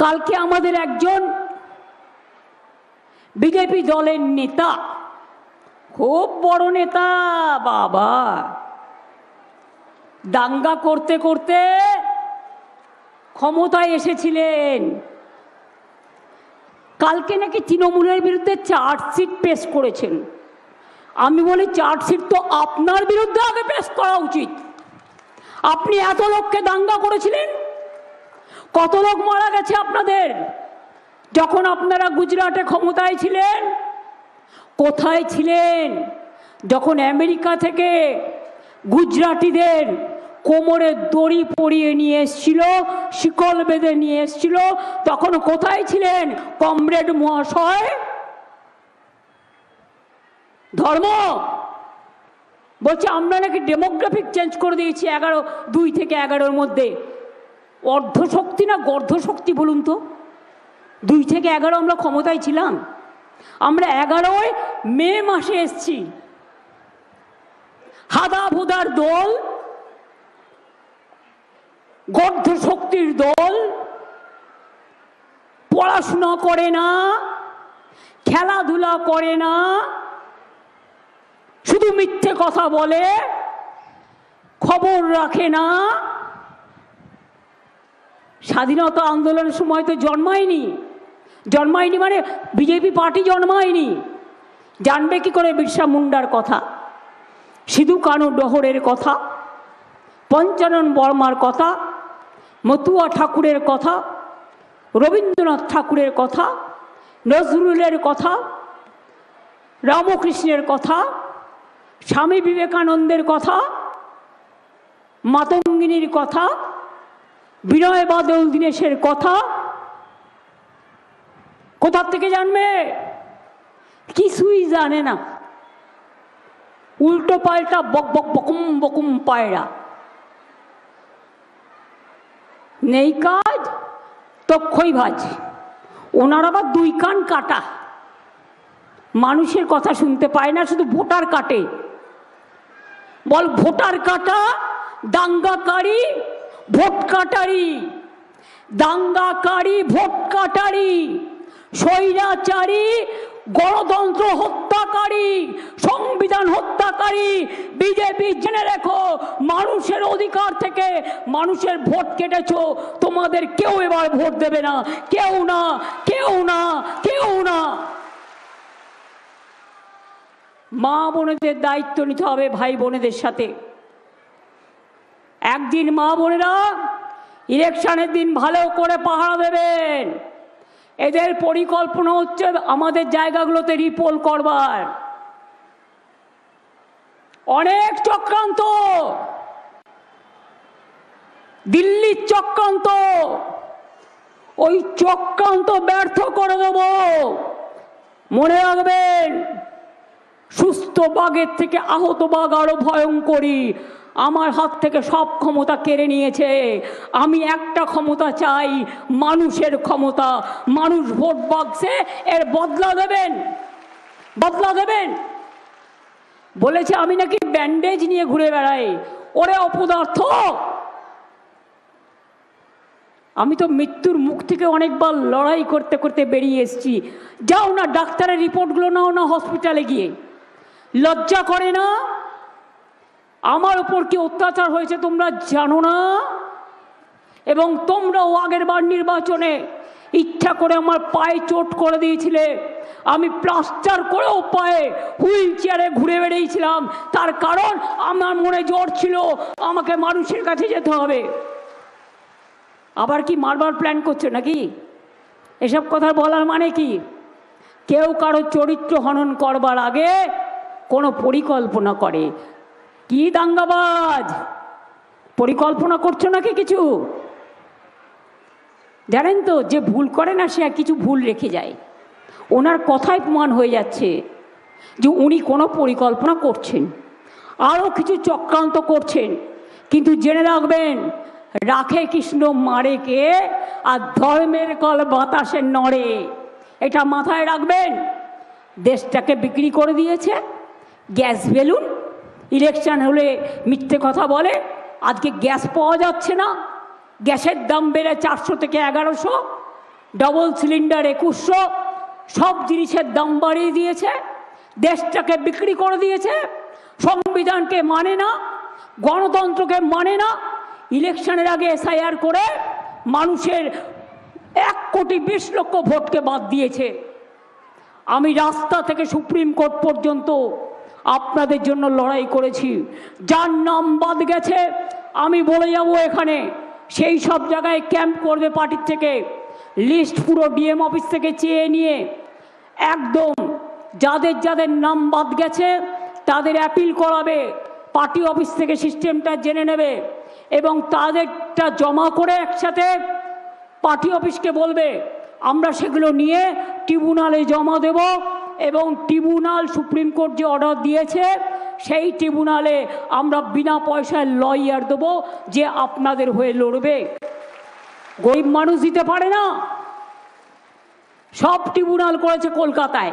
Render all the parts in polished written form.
কালকে আমাদের একজন বিজেপি দলের নেতা, খুব বড় নেতা বাবা, দাঙ্গা করতে করতে ক্ষমতায় এসেছিলেন। কালকে নাকি তৃণমূলের বিরুদ্ধে চার্জশিট পেশ করেছেন। আমি বলি চার্জশিট তো আপনার বিরুদ্ধে আগে পেশ করা উচিত। আপনি এত লোককে দাঙ্গা করেছিলেন, কত লোক মারা গেছে আপনাদের যখন আপনারা গুজরাটে ক্ষমতায় ছিলেন? কোথায় ছিলেন যখন আমেরিকা থেকে গুজরাটিদের কোমরে দড়ি পরিয়ে নিয়ে এসছিল, শিকল বেঁধে নিয়ে এসছিল? তখন কোথায় ছিলেন কমরেড মহাশয়? ধর্ম বলছে আমরা নাকি ডেমোগ্রাফিক চেঞ্জ করে দিয়েছি 2 থেকে 11-র মধ্যে। অর্ধশক্তি না গর্ধশক্তি বলুন তো? 2 থেকে 11 আমরা ক্ষমতায় ছিলাম। আমরা 11 মে মাসে এসছি। হাদা ভুদার দল, গর্ধশক্তির দল, পড়াশোনা করে না, খেলাধুলা করে না, শুধু মিথ্যে কথা বলে, খবর রাখে না। স্বাধীনতা আন্দোলনের সময় তো জন্মায়নি মানে বিজেপি পার্টি জন্মায়নি। জানবে কি করে বিরসা মুন্ডার কথা, সিধু কানু ডহরের কথা, পঞ্চানন বর্মার কথা, মতুয়া ঠাকুরের কথা, রবীন্দ্রনাথ ঠাকুরের কথা, নজরুলের কথা, রামকৃষ্ণের কথা, স্বামী বিবেকানন্দের কথা, মাতঙ্গিনীর কথা, বিনয় বাদল দীনেশের কথা? কোথা থেকে জানবে? কিছুই জানে না। উল্টো পাল্টা বক বক বকুম বকুম পায়রা। নেই কাজ তক্ষই ভাজ। ওনার আবার 2 কান কাটা, মানুষের কথা শুনতে পায় না, শুধু ভোটার কাটে। বল ভোটার কাটা, দাঙ্গাকারী, ভোট কাটারি, দাঙ্গাকারী, ভোট কাটারি, স্বৈরাচারী, গণতন্ত্র হত্যাকারী, সংবিধান হত্যাকারী বিজেপি। জেনে রেখো, মানুষের অধিকার থেকে মানুষের ভোট কেটেছো, তোমাদের কেউ এবার ভোট দেবে না। কেউ না, কেউ না, কেউ না। মা বোনেদের দায়িত্ব নিতে হবে ভাই বোনেদের সাথে। একদিন মা বোনেরা ইলেকশনের দিন ভালো করে পাহারা দেবেন। এদের পরিকল্পনা হচ্ছে আমাদের জায়গাগুলোতে রিপোল করবার। অনেক চক্রান্ত, দিল্লির চক্রান্ত, ওই চক্রান্ত ব্যর্থ করে দেব। মনে রাখবেন, সুস্থ বাঘের থেকে আহত বাঘ আরো ভয়ঙ্করী। আমার হাত থেকে সব ক্ষমতা কেড়ে নিয়েছে। আমি একটা ক্ষমতা চাই, মানুষের ক্ষমতা। মানুষ ভোট বাক্সে এর বদলা দেবেন। বলেছে আমি নাকি ব্যান্ডেজ নিয়ে ঘুরে বেড়াই। ওরে অপদার্থ, আমি তো মৃত্যুর মুখ থেকে অনেকবার লড়াই করতে করতে বেরিয়ে এসেছি। যাও না ডাক্তারের রিপোর্টগুলো নাও না হসপিটালে গিয়ে। লজ্জা করে না? আমার উপর কি অত্যাচার হয়েছে তোমরা জানো না? এবং তোমরাও আগের বার নির্বাচনে ইচ্ছা করে আমার পায়ে চোট করে দিয়েছিলে। আমি প্লাস্টার করেও পায়ে হুইল চেয়ারে ঘুরে বেড়িয়েছিলাম। তার কারণ আমার মনে জোর ছিল আমাকে মানুষের কাছে যেতে হবে। আবার কি মারবার প্ল্যান করছো নাকি? এসব কথা বলার মানে কি? কেউ কারো চরিত্র হনন করবার আগে কোনো পরিকল্পনা করে। কি দাঙ্গাবাজ, পরিকল্পনা করছো নাকি কিছু? জানেন তো, যে ভুল করে না সে কিছু ভুল রেখে যায়। ওনার কথাই প্রমাণ হয়ে যাচ্ছে যে উনি কোনো পরিকল্পনা করছেন, আরও কিছু চক্রান্ত করছেন। কিন্তু জেনে রাখবেন, রাখে কৃষ্ণ মারে কে, আর ধর্মের কল বাতাসে নড়ে। এটা মাথায় রাখবেন। দেশটাকে বিক্রি করে দিয়েছে গ্যাস বেলুন। ইলেকশন হলে মিথ্যে কথা বলে। আজকে গ্যাস পাওয়া যাচ্ছে না, গ্যাসের দাম বেড়ে 400 থেকে 1100। ডবল সিলিন্ডার 2100, সব জিনিসের দাম বাড়িয়ে দিয়েছে, দেশটাকে বিক্রি করে দিয়েছে, সংবিধানকে মানে না, গণতন্ত্রকে মানে না। ইলেকশনের আগে এসআইআর করে মানুষের 1,20,00,000 ভোটকে বাদ দিয়েছে। আমি রাস্তা থেকে সুপ্রিম কোর্ট পর্যন্ত আপনাদের জন্য লড়াই করেছি। যার নাম বাদ গেছে আমি বলে যাব এখানে, সেই সব জায়গায় ক্যাম্প করবে পার্টির থেকে, লিস্ট পুরো ডিএম অফিস থেকে চেয়ে নিয়ে একদম যাদের যাদের নাম বাদ গেছে তাদের অ্যাপিল করাবে, পার্টি অফিস থেকে সিস্টেমটা জেনে নেবে এবং তাদেরটা জমা করে একসাথে পার্টি অফিসকে বলবে, আমরা সেগুলো নিয়ে ট্রিব্যুনালে জমা দেব এবং ট্রিব্যুনাল সুপ্রিম কোর্ট যে অর্ডার দিয়েছে সেই ট্রিব্যুনালে আমরা বিনা পয়সায় লয়ার দেবো যে আপনাদের হয়ে লড়বে। গরিব মানুষ দিতে পারে না, সব ট্রিব্যুনাল করেছে কলকাতায়,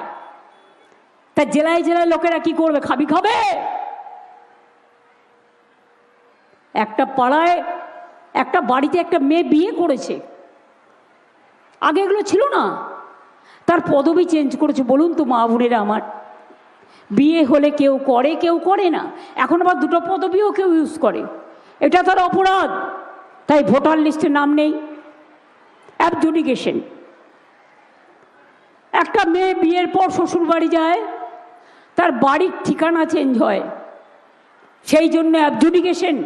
তা জেলায় জেলায় লোকেরা কি করবে? খাবে। একটা পাড়ায় একটা বাড়িতে একটা মেয়ে বিয়ে করেছে, আগে এগুলো ছিল না, তার পদবি চেঞ্জ করেছে। বলুন তো মা বোনেরা আমার, বিয়ে হলে কেউ করে কেউ করে না, এখন আবার দুটো পদবিও কেউ ইউজ করে, এটা তার অপরাধ। তাই ভোটার লিস্টে নাম নেই, অ্যাবজুডিকেশন। একটা মেয়ে বিয়ের পর শ্বশুর বাড়ি যায়, তার বাড়ির ঠিকানা চেঞ্জ হয়, সেই জন্য অ্যাবজুডিকেশন।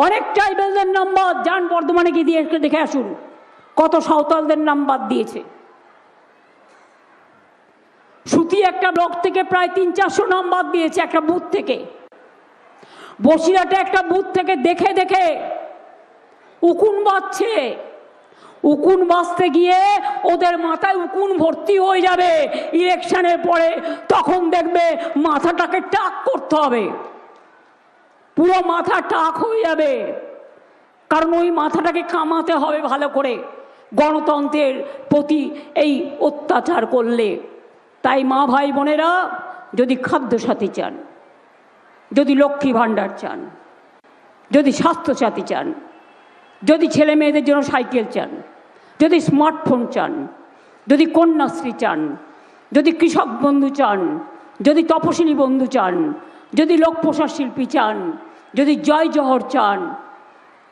অনেক ট্রাইবেলদের নাম বাদ, যান বর্ধমানে গিয়ে দিয়ে দেখে আসুন কত সাঁওতালদের নাম বাদ দিয়েছে। সুতি একটা ব্লক থেকে প্রায় 300-400 নাম বাদ দিয়েছে একটা বুথ থেকে। বসিরহাটে একটা বুথ থেকে দেখে দেখে উকুন বাজছে, উকুন বাজতে গিয়ে ওদের মাথায় উকুন ভর্তি হয়ে যাবে ইলেকশনের পরে, তখন দেখবে মাথাটাকে টাক করতে হবে, পুরো মাথা টাক হয়ে যাবে, কারণ ওই মাথাটাকে কামাতে হবে ভালো করে গণতন্ত্রের প্রতি এই অত্যাচার করলে। তাই মা ভাই বোনেরা, যদি খাদ্যসাথী চান, যদি লক্ষ্মী ভাণ্ডার চান, যদি স্বাস্থ্যসাথী চান, যদি ছেলে মেয়েদের জন্য সাইকেল চান, যদি স্মার্টফোন চান, যদি কন্যাশ্রী চান, যদি কৃষক বন্ধু চান, যদি তপশিলি বন্ধু চান, যদি লোক প্রসার শিল্পী চান, যদি জয় জহর চান,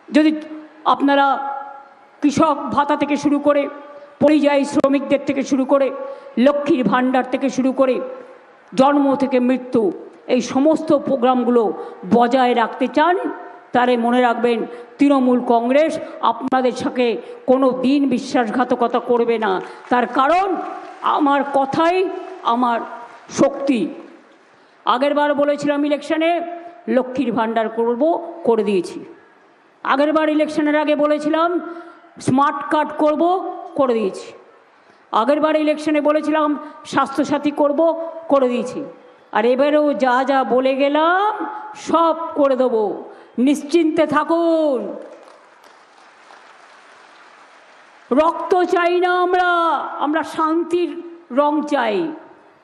যদি আপনারা কৃষক ভাতা থেকে শুরু করে পরিযায়ী শ্রমিকদের থেকে শুরু করে লক্ষ্মীর ভাণ্ডার থেকে শুরু করে জন্ম থেকে মৃত্যু এই সমস্ত প্রোগ্রামগুলো বজায় রাখতে চান, তারে মনে রাখবেন তৃণমূল কংগ্রেস আপনাদের সাথে কোনো দিন বিশ্বাসঘাতকতা করবে না। তার কারণ আমার কথাই আমার শক্তি। আগেরবার বলেছিলাম ইলেকশনে লক্ষ্মীর ভাণ্ডার করব, করে দিয়েছি। আগেরবার ইলেকশনের আগে বলেছিলাম স্মার্ট কার্ড করব, করে দিয়েছি। আগেরবার ইলেকশনে বলেছিলাম স্বাস্থ্যসাথী করব, করে দিয়েছি। আর এবারেও যা যা বলে গেলাম সব করে দেব, নিশ্চিন্তে থাকুন। রক্ত চাই না, আমরা শান্তির রং চাই।